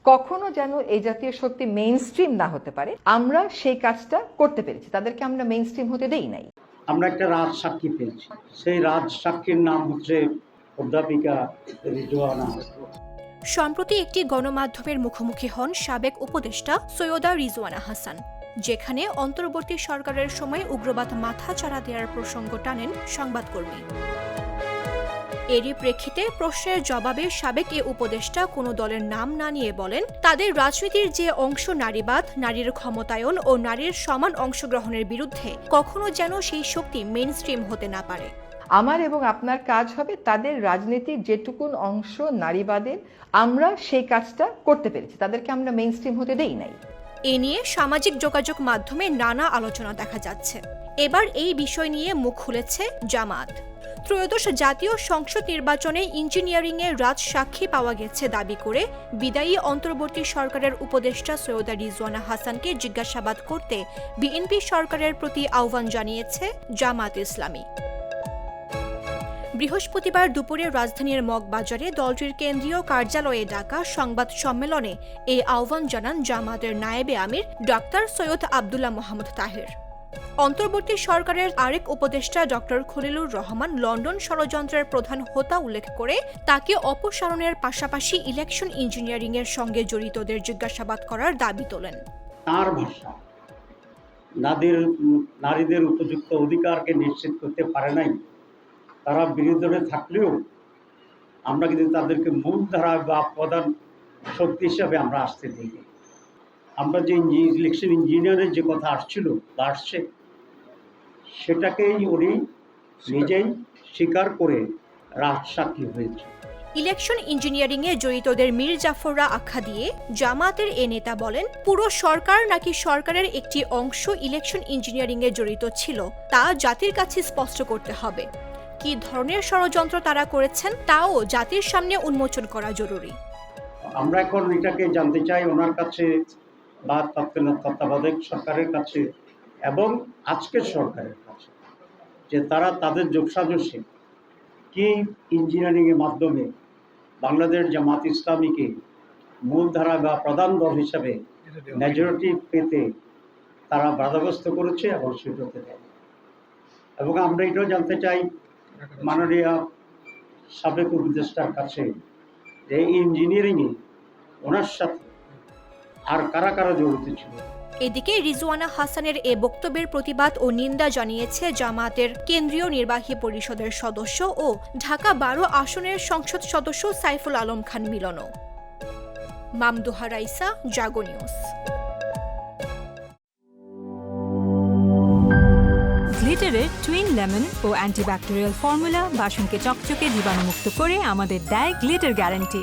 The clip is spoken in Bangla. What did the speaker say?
কখনো যেন এই জাতীয় শক্তি মেইন স্ট্রিম না হতে পারে, আমরা সেই কাজটা করতে পেরেছি। তাদেরকে আমরা মেইন স্ট্রিম হতে দেই নাই। আমরা একটা রাজসাক্ষী পেয়েছি, সেই রাজসাক্ষীর নাম হচ্ছে অধ্যাপিকা রিজওয়ানা। সম্প্রতি একটি গণমাধ্যমের মুখোমুখি হন সাবেক উপদেষ্টা সৈয়দা রিজওয়ানা হাসান, যেখানে অন্তর্বর্তী সরকারের সময় উগ্রবাদ মাথাচাড়া দেওয়ার প্রসঙ্গ টানেন সংবাদকর্মী। এরই প্রেক্ষিতে প্রশ্নের জবাবে সাবেক এ উপদেষ্টা কোনো দলের নাম না নিয়ে বলেন, তাদের রাজনীতির যে অংশ নারীবাদ, নারীর ক্ষমতায়ন ও নারীর সমান অংশগ্রহণের বিরুদ্ধে, কখনো যেন সেই শক্তি মেইনস্ট্রিম হতে না পারে। আমার এবং আপনার কাজ হবে তাদের রাজনীতির যেটুকুন অংশ নারীবাদের, আমরা সেই কাজটা করতে পেরেছি। তাদেরকে আমরা মেইন স্ট্রিম হতে দেই নাই। এ নিয়ে সামাজিক যোগাযোগ মাধ্যমে নানা আলোচনা দেখা যাচ্ছে। এবার এই বিষয় নিয়ে মুখ খুলেছে জামাত। ত্রয়োদশ জাতীয় সংসদ নির্বাচনে ইঞ্জিনিয়ারিংয়ে রাজসাক্ষী পাওয়া গেছে দাবি করে বিদায়ী অন্তর্বর্তী সরকারের উপদেষ্টা সৈয়দা রিজওয়ানা হাসানকে জিজ্ঞাসাবাদ করতে বিএনপি সরকারের প্রতি আহ্বান জানিয়েছে জামাত ইসলামী। বৃহস্পতিবার দুপুরে রাজধানীর মগবাজারে দলটির কেন্দ্রীয় কার্যালয়ে ডাকা সংবাদ সম্মেলনে এই আহ্বান জানান জামাতের নায়েবে আমির ডক্টর সৈয়দ আব্দুল্লাহ মোহাম্মদ তাহের। অন্তর্বর্তী সরকারের আরেক উপদেষ্টা ডক্টর খলিলুর রহমান লন্ডন ষড়যন্ত্রের প্রধান হোতা উল্লেখ করে তাকে অপসারণের পাশাপাশি ইলেকশন ইঞ্জিনিয়ারিংয়ের সঙ্গে জড়িতদের জিজ্ঞাসাবাদ করার দাবি তোলেন। তার ভাষা, নারীদের উপযুক্ত অধিকারকে নিশ্চিত করতে পারে নাই, তারা বিরোধী দলে থাকলেও আমরা কিন্তু তাদেরকে মূলধারা বা প্রধান শক্তি হিসাবে আমরা আসতে দিই। আমরা যে ইলেকশন ইঞ্জিনিয়ারের যে কথা আসছিল বা আসছে, সেটাকেই উনি নিজেই স্বীকার করে রাজসাক্ষী হয়েছে। ইলেকশন ইঞ্জিনিয়ারিংয়ে জড়িতদের মীর জাফররা আখ্যা দিয়ে জামাতের এ নেতা বলেন, পুরো সরকার নাকি সরকারের একটি অংশ ইলেকশন ইঞ্জিনিয়ারিংয়ে জড়িত ছিল, তা জাতির কাছে স্পষ্ট করতে হবে। কি ধরনের ষড়যন্ত্র তারা করেছেন তাও জাতির সামনে উন্মোচন করা জরুরি। আমরা এখন এটাকে জানতে চাই ওনার কাছে বা তত্ত্বাবধায়ক সরকারের কাছে এবং আজকের সরকারের কাছে, যে তারা তাদের যোগসাজশে কি ইঞ্জিনিয়ারিংয়ের মাধ্যমে বাংলাদেশ জামাত ইসলামীকে মূলধারা বা প্রধান দল হিসাবে মেজরিটি পেতে তারা বাধাগ্রস্ত করেছে এবং সেটাতে দেয়। এবং আমরা এটাও জানতে চাই মাননীয় সাবেক উপদেষ্টার কাছে যে ইঞ্জিনিয়ারিংয়ে ওনার সাথে আর কারা কারা জড়িত ছিল। এদিকে রিজওয়ানা হাসানের এ বক্তব্যের প্রতিবাদ ও নিন্দা জানিয়েছে জামাতের কেন্দ্রীয় নির্বাহী পরিষদের সদস্য ও ঢাকা 12 আসনের সংসদ সদস্য সাইফুল আলম খান মিলনও। মামদুহা রাইসা, জাগো নিউজ। গ্লিটারের টুইন লেমন ও অ্যান্টিব্যাকটেরিয়াল ফর্মুলা বাসনকে চকচকে জীবাণুমুক্ত করে আমাদের দেয় গ্লিটার গ্যারান্টি।